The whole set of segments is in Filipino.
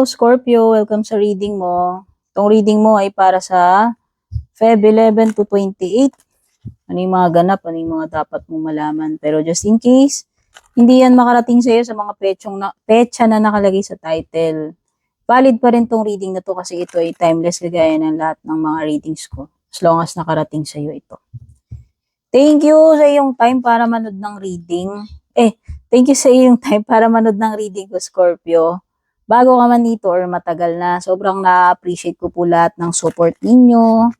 Hello, Scorpio. Welcome sa reading mo. Itong reading mo ay para sa Feb 11 to 28. Ano yung mga ganap, ano yung mga dapat mong malaman. Pero just in case, hindi yan makarating sa iyo sa mga petsa na nakalagay sa title. Valid pa rin tong reading na to kasi ito ay timeless kagaya ng lahat ng mga readings ko. As long as nakarating sa iyo ito. Thank you sa iyong time para manood ng reading. Thank you sa iyong time para manood ng reading ko, Scorpio. Bago ka man dito or matagal na, sobrang na-appreciate ko po lahat ng support ninyo.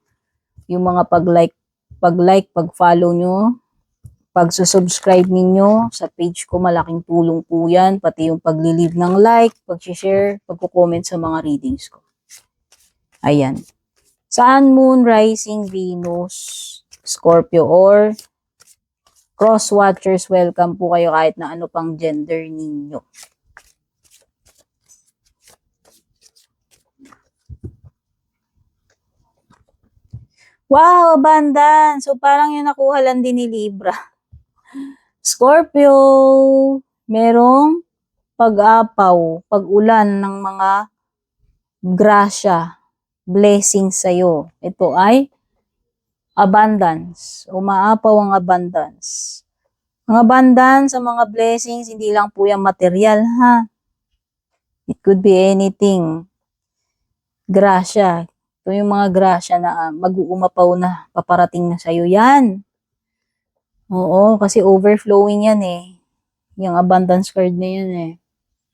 Yung mga pag-like, pag-follow nyo, pag-subscribe ninyo sa page ko, malaking tulong po yan. Pati yung pag-leave ng like, pag-share, pag-comment sa mga readings ko. Ayan. Sun, Moon, Rising, Venus, Scorpio, or Cross Watchers, welcome po kayo kahit na ano pang gender ninyo. Wow, abundance. So parang yung nakuha lang din ni Libra. Scorpio, merong pag-apaw, pag-ulan ng mga grasya, blessings sa'yo. Ito ay abundance. Umaapaw ang abundance. Ang abundance, ang mga blessings, hindi lang po yung material, ha? It could be anything. Grasya. Ito yung mga grasya na mag-uumapaw na, paparating na sa'yo. Yan. Oo, kasi overflowing yan eh. Yung abundance card na yan eh.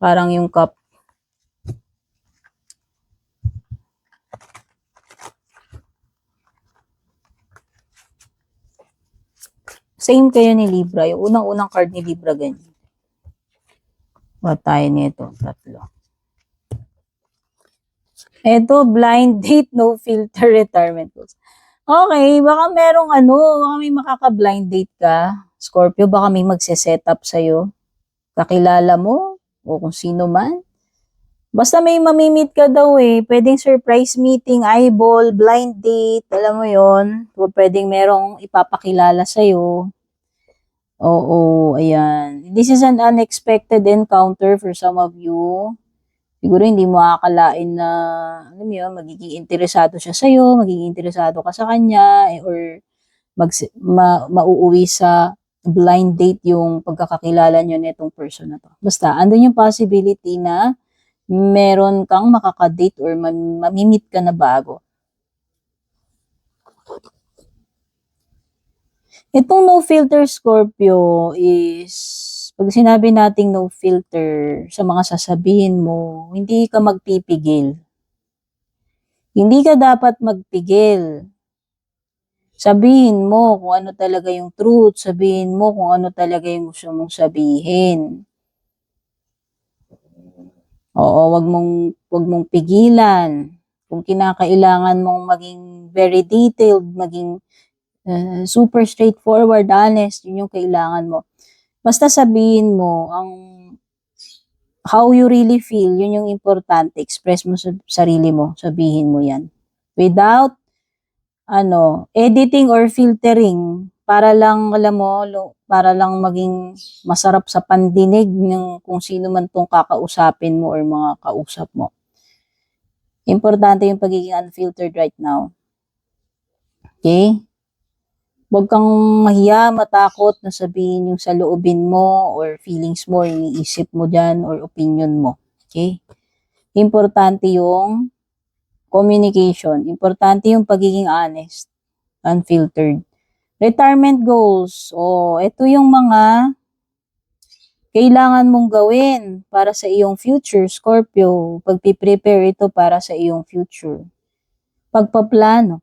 Parang yung cup. Same kayo ni Libra. Yung unang-unang card ni Libra, ganyan. What tayo nito? Tatlo. Ito, blind date, no filter, retirement goals. Okay, baka merong baka may makaka-blind date ka. Scorpio, baka may magse-set up sa'yo. Kakilala mo, o kung sino man. Basta may mamimit ka daw eh. Pwedeng surprise meeting, eyeball, blind date, alam mo yon. Pwedeng merong ipapakilala sa'yo. Oo, ayan. This is an unexpected encounter for some of you. Siguro hindi mo akalain na, alam mo yun, magiging interesado siya sa'yo, magiging interesado ka sa kanya, or mauuwi sa blind date yung pagkakakilala nyo nitong person na to. Basta, andun yung possibility na meron kang makakadate or mamimit ka na bago. Itong no filter, Scorpio, is pag sinabi nating no filter sa mga sasabihin mo, hindi ka magpipigil. Hindi ka dapat magpigil. Sabihin mo kung ano talaga yung truth. Sabihin mo kung ano talaga yung gusto mong sabihin. Oo, wag mong pigilan. Kung kinakailangan mong maging very detailed, maging super straightforward, honest, yun yung kailangan mo. Basta sabihin mo ang how you really feel, yun yung importante. Express mo sa sarili mo, sabihin mo yan. Without editing or filtering, para lang, alam mo, para lang maging masarap sa pandinig ng kung sino man tong kakausapin mo or mga kausap mo. Importante yung pagiging unfiltered right now. Okay? Huwag kang mahiya, matakot na sabihin yung sa loobin mo or feelings mo, iniisip mo dyan or opinion mo. Okay? Importante yung communication. Importante yung pagiging honest, unfiltered. Retirement goals. Ito yung mga kailangan mong gawin para sa iyong future, Scorpio. Pagpiprepare ito para sa iyong future. Pagpaplano.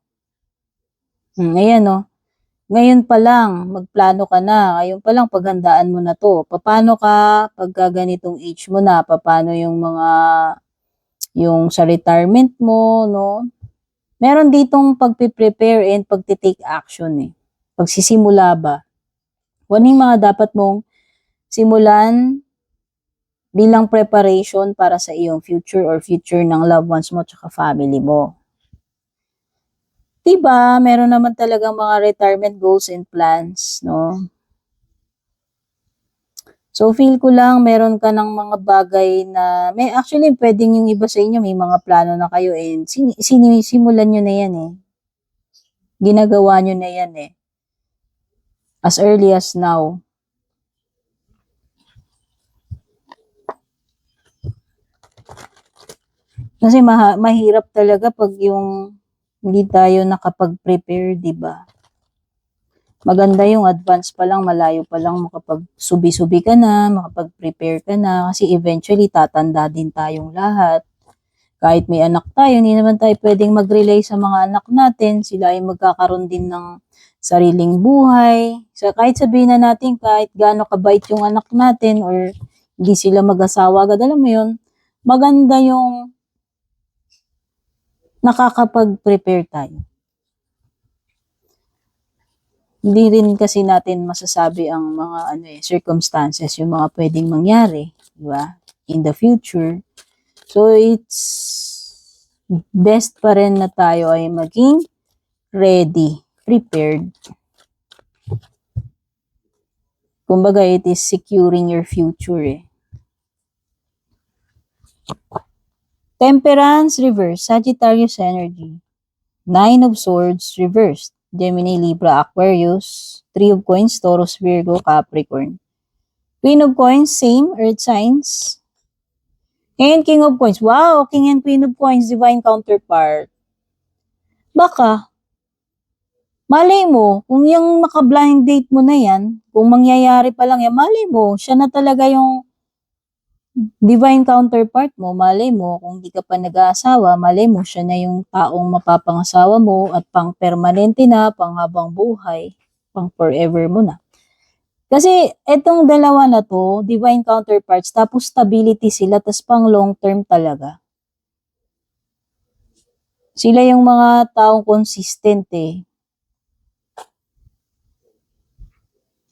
Ayan o. Ngayon pa lang, magplano ka na. Ngayon pa lang, paghandaan mo na to. Paano ka, pagka ganitong age mo na, paano yung yung sa retirement mo, no? Meron ditong pagpiprepare and pagtitake action eh. Pagsisimula ba? Ano yung mga dapat mong simulan bilang preparation para sa iyong future or future ng loved ones mo at family mo? Diba, meron naman talagang mga retirement goals and plans, no? So, feel ko lang meron ka ng mga bagay na may actually pwedeng yung iba sa inyo may mga plano na kayo and sinisimulan nyo na yan eh. Ginagawa nyo na yan eh. As early as now. Kasi mahirap talaga pag yung hindi tayo nakapag-prepare, di ba? Maganda yung advance pa lang, malayo pa lang makapag-subi-subi ka na, makapag-prepare ka na, kasi eventually tatanda din tayong lahat. Kahit may anak tayo, hindi naman tayo pwedeng mag-rely sa mga anak natin. Sila ay magkakaroon din ng sariling buhay. So, kahit sabihin na natin, kahit gaano kabait yung anak natin or hindi sila mag-asawa agad, alam mo yun, maganda yung nakakapag-prepare tayo. Hindi rin kasi natin masasabi ang mga circumstances, yung mga pwedeng mangyari, di ba? In the future. So, it's best pa rin na tayo ay maging ready, prepared. Kumbaga, it is securing your future eh. Temperance reverse, Sagittarius energy. 9 of Swords reversed. Gemini, Libra, Aquarius. 3 of Coins, Taurus, Virgo, Capricorn. Queen of Coins, same, Earth signs. And King of Coins. Wow, King and Queen of Coins, divine counterpart. Baka, malay mo, kung yung maka-blind date mo na yan, kung mangyayari pa lang yan, malay mo, siya na talaga yung divine counterpart mo, malay mo, kung di ka pa nag-aasawa, malay mo, siya na yung taong mapapangasawa mo at pang-permanente na, pang-habang buhay, pang-forever mo na. Kasi etong dalawa na to, divine counterparts, tapos stability sila, tapos pang long term talaga. Sila yung mga taong consistent eh.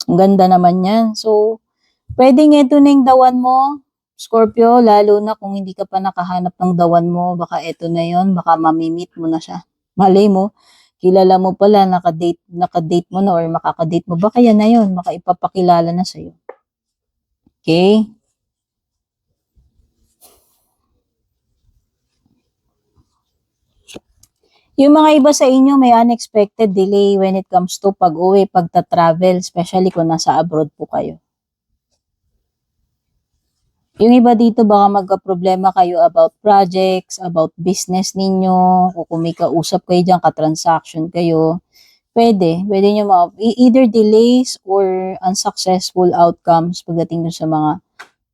Ang ganda naman yan. So, pwedeng ito na yung dawan mo, Scorpio, lalo na kung hindi ka pa nakahanap ng dawan mo, baka eto na yon, baka mamimit mo na siya. Malay mo, kilala mo pala, nakadate mo na or makakadate mo, baka yan na yun, baka ipapakilala na sa'yo. Okay? Yung mga iba sa inyo may unexpected delay when it comes to pag-uwi, pagta-travel, especially kung nasa abroad po kayo. Yung iba dito baka magka-problema kayo about projects, about business ninyo, kung may kausap kayo dyan, ka-transaction kayo, pwede nyo either delays or unsuccessful outcomes pagdating dun sa mga,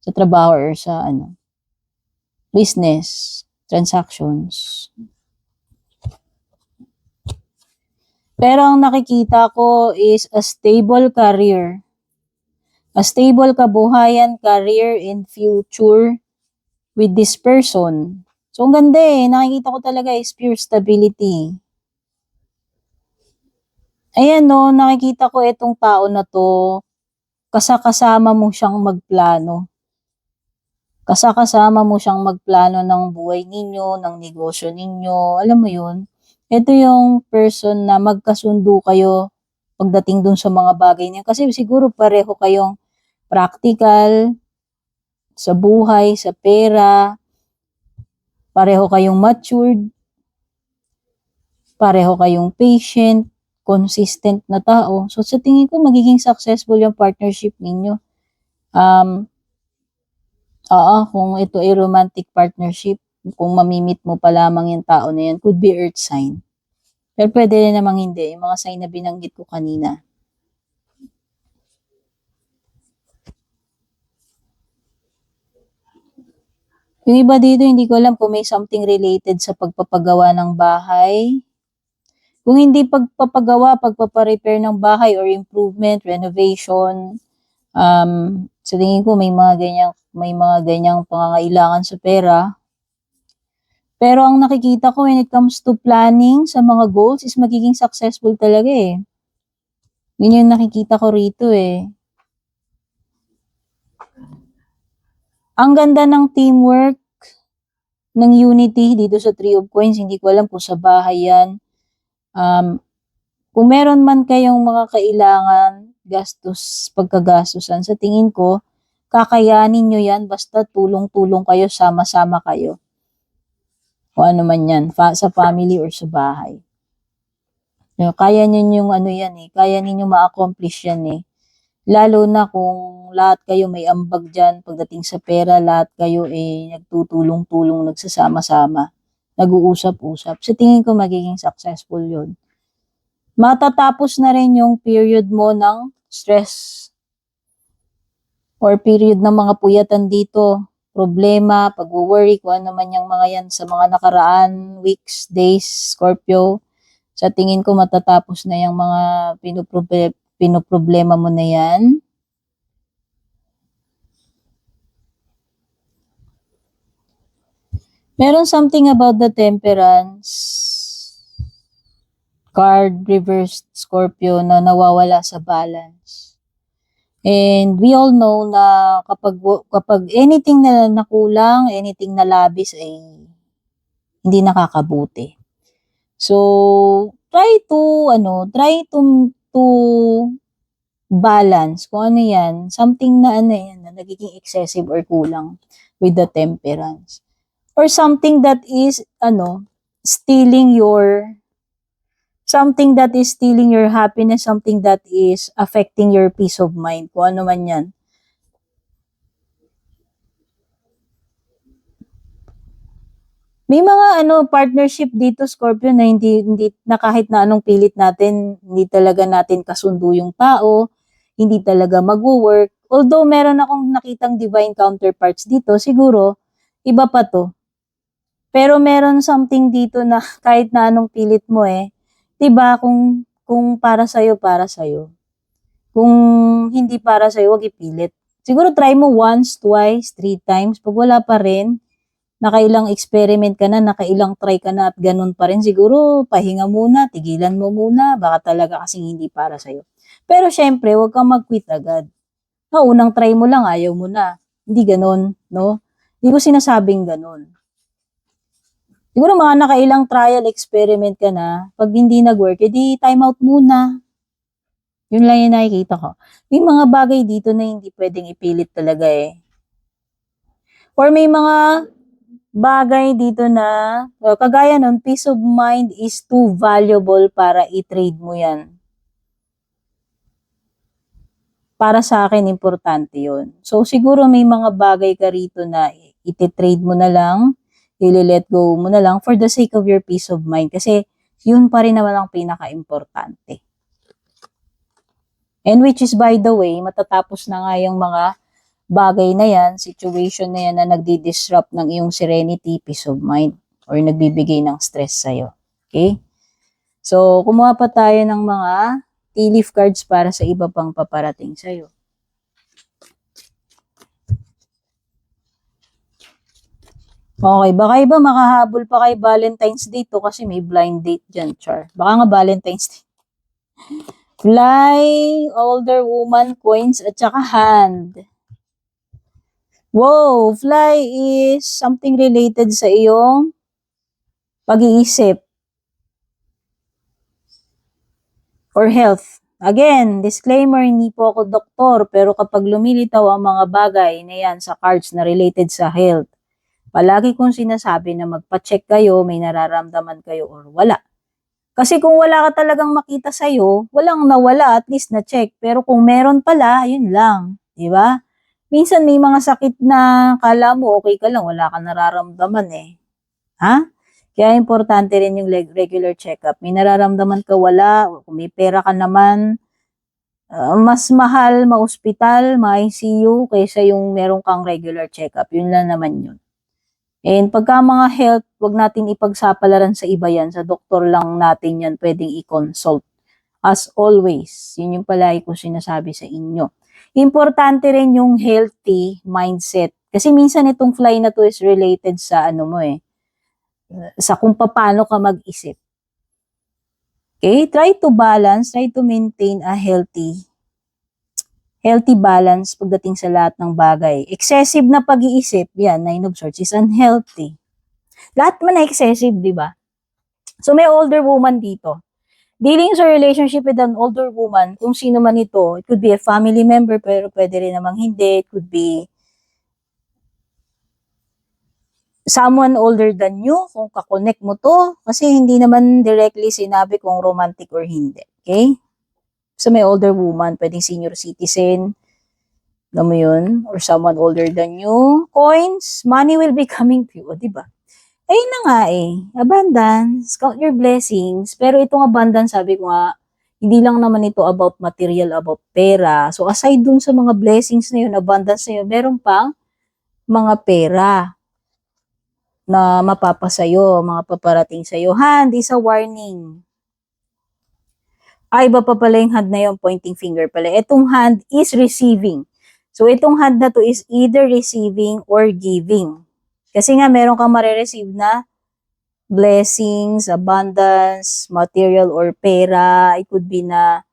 sa trabaho or sa business, transactions. Pero ang nakikita ko is a stable career. A stable kabuhayan, career, and future with this person. So, ang ganda eh. Nakikita ko talaga is pure stability. Ayan no, nakikita ko itong tao na to, kasama mo siyang magplano. Kasama mo siyang magplano ng buhay ninyo, ng negosyo ninyo. Alam mo yun? Ito yung person na magkasundo kayo pagdating dun sa mga bagay niya. Kasi siguro pareho kayong practical, sa buhay, sa pera, pareho kayong matured, pareho kayong patient, consistent na tao. So, sa tingin ko, magiging successful yung partnership ninyo. Kung ito ay romantic partnership, kung mamimit mo pa lamang yung tao na yan, could be earth sign. Pero pwede rin namang hindi, yung mga sign na binanggit ko kanina. Yung iba dito, hindi ko alam kung may something related sa pagpapagawa ng bahay. Kung hindi pagpapagawa, pagpaparepair ng bahay or improvement, renovation, sa tingin ko may mga ganyang pangangailangan sa pera. Pero ang nakikita ko when it comes to planning sa mga goals is magiging successful talaga eh. Yun yung nakikita ko rito eh. Ang ganda ng teamwork, ng unity dito sa Three of Coins. Hindi ko alam kung sa bahay yan. Kung meron man kayong mga kailangan, pagkagastusan, sa tingin ko, kakayanin nyo yan basta tulong-tulong kayo, sama-sama kayo. O ano man yan, sa family or sa bahay. Kaya ninyo yung ano yan eh, kaya ninyo ma-accomplish yan eh. Lalo na kung lahat kayo may ambag dyan pagdating sa pera, lahat kayo eh nagtutulong-tulong, nagsasama-sama, nag-uusap-usap. Sa tingin ko magiging successful yun. Matatapos na rin yung period mo ng stress or period ng mga puyatan dito, problema, pag-worry, kung ano man yung mga yan sa mga nakaraan, weeks, days, Scorpio. Sa tingin ko matatapos na yung mga pinoproblema mo na yan. Meron something about the Temperance card, reversed Scorpio, na nawawala sa balance. And we all know na kapag anything na nakulang, anything na labis ay hindi nakakabuti. So, try to balance kung ano yan, something na ano yan, na nagiging excessive or kulang with the Temperance. Or something that is, stealing your happiness, something that is affecting your peace of mind, kung ano man yan. May mga partnership dito, Scorpio, na hindi na kahit na anong pilit natin, hindi talaga natin kasundo yung tao, hindi talaga magwo-work. Although meron akong nakitang divine counterparts dito, siguro iba pa to. Pero meron something dito na kahit na anong pilit mo 'di ba, kung para sa'yo, para sa'yo. Kung hindi para sa'yo, wag ipilit. Siguro try mo once, twice, 3 times. Pag wala pa rin, nakailang experiment ka na, nakailang try ka na at ganun pa rin, siguro pahinga muna, tigilan mo muna, baka talaga kasing hindi para sa'yo. Pero syempre, huwag kang mag-quit agad. Unang try mo lang, ayaw mo na. Hindi ganun, no? Hindi ko sinasabing ganun. Siguro mga nakailang trial experiment ka na, pag hindi nag-work, edi time out muna. Yun lang yung nakikita ko. May mga bagay dito na hindi pwedeng ipilit talaga eh. Or may mga bagay dito na, kagaya nun, peace of mind is too valuable para i-trade mo yan. Para sa akin, importante yun. So, siguro may mga bagay ka rito na iti-trade mo na lang, i-let go mo na lang for the sake of your peace of mind. Kasi, yun pa rin naman ang pinaka-importante. And which is, by the way, matatapos na nga yung mga bagay na yan, situation na yan na nagdi-disrupt ng iyong serenity, peace of mind, or nagbibigay ng stress sa'yo. Okay? So, kumuha pa tayo ng mga tea leaf cards para sa iba pang paparating sa'yo. Okay, baka iba makahabol pa kay Valentine's Day to kasi may blind date dyan, Char. Baka nga Valentine's Day. Fly, older woman, coins, at saka hand. Wow, fly is something related sa iyong pag-iisip or health. Again, disclaimer, hindi po ako doktor, pero kapag lumilitaw ang mga bagay na yan sa cards na related sa health, palagi kong sinasabi na magpa-check kayo, may nararamdaman kayo or wala. Kasi kung wala ka talagang makita sa'yo, walang nawala, at least na-check. Pero kung meron pala, yun lang. Diba? Minsan may mga sakit na kala mo okay ka lang, wala ka nararamdaman eh. Ha? Kaya importante rin yung regular check-up. May nararamdaman ka, wala. Kung may pera ka naman, mas mahal ma-hospital, ma-ICU, kaysa yung meron kang regular check-up. Yun lang naman yun. And pagka mga health, wag natin ipagsapalaran sa iba yan. Sa doktor lang natin yan pwedeng i-consult. As always, yun yung palagi ko sinasabi sa inyo. Importante rin yung healthy mindset. Kasi minsan itong fly na to is related sa sa kung paano ka mag-isip. Okay? Try to balance, try to maintain a healthy balance pagdating sa lahat ng bagay. Excessive na pag-iisip, yan, Nine of Swords, is unhealthy. Lahat man na excessive, di ba? So, may older woman dito. Dealing sa relationship with an older woman, kung sino man ito, it could be a family member, pero pwede rin namang hindi. It could be someone older than you, kung kakonect mo to. Kasi hindi naman directly sinabi kung romantic or hindi. Okay? So may older woman, pwedeng senior citizen, alam mo yun, or someone older than you. Coins, money will be coming to you, di ba? Ayun na nga eh, abundance, count your blessings. Pero itong abundance, sabi ko nga, hindi lang naman ito about material, about pera. So aside dun sa mga blessings na yun, abundance na yun, meron pang mga pera na mapapasayo, mga paparating sa'yo. Hand is a warning. Iba pa pala yung hand na yun, pointing finger pala. Itong hand is receiving. So itong hand na to is either receiving or giving. Kasi nga meron kang marireceive na blessings, abundance, material or pera. It could be na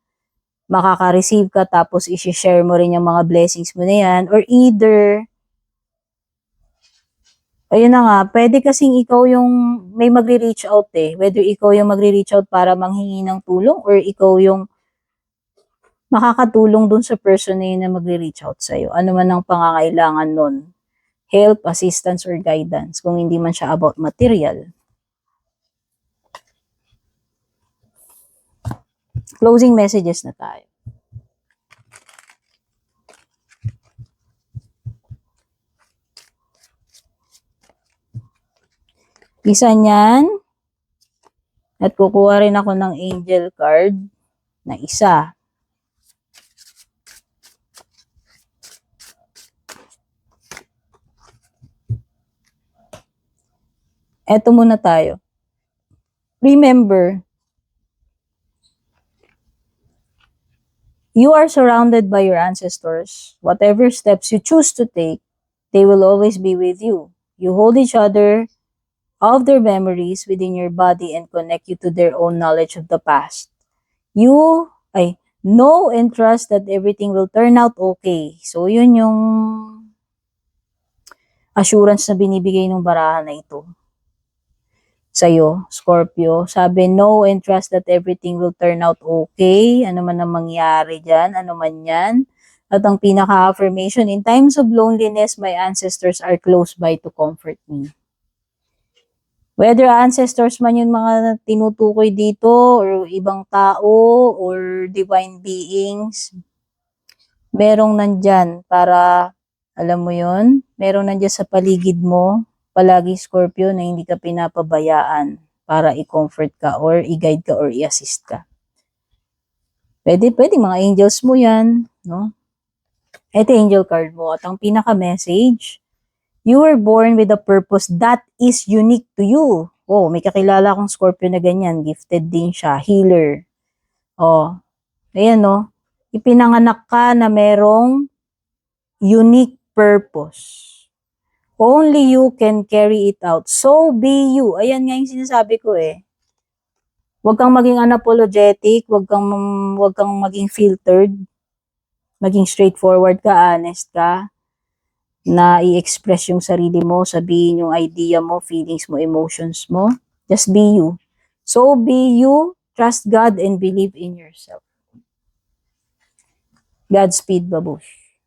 makaka-receive ka tapos i-share mo rin yung mga blessings mo na yan. Or either, ayun na nga, pwede kasing ikaw yung may magre-reach out eh. Whether ikaw yung magre-reach out para manghingi ng tulong or ikaw yung makakatulong dun sa person na yun na magre-reach out sa'yo. Ano man ang pangangailangan nun. Help, assistance, or guidance. Kung hindi man siya about material. Closing messages na tayo. Isa niyan. At kukuha rin ako ng angel card na isa. Eto muna tayo. Remember, you are surrounded by your ancestors. Whatever steps you choose to take, they will always be with you. You hold each other of their memories within your body and connect you to their own knowledge of the past. You know and trust that everything will turn out okay. So, yun yung assurance na binibigay ng barahan na ito sa'yo, Scorpio. Sabi, know and trust that everything will turn out okay. Ano man ang mangyari dyan, ano man yan. At ang pinaka-affirmation, in times of loneliness, my ancestors are close by to comfort me. Whether ancestors man yung mga tinutukoy dito, or ibang tao, or divine beings, merong nandyan para, alam mo yun, merong nandyan sa paligid mo, palagi Scorpio, na hindi ka pinapabayaan para i-comfort ka or i-guide ka or i-assist ka. Pwede mga angels mo yan, no? Ito angel card mo at ang pinaka-message, you were born with a purpose that is unique to you. Oh, may kakilala akong Scorpio na ganyan, gifted din siya, healer. Oh, ayan no, ipinanganak ka na merong unique purpose. Only you can carry it out. So be you. Ayan nga yung sinasabi ko eh. Huwag kang maging unapologetic, huwag kang maging filtered. Maging straightforward ka, honest ka, na i-express yung sarili mo, sabihin yung idea mo, feelings mo, emotions mo. Just be you. So be you, trust God, and believe in yourself. Godspeed, babush.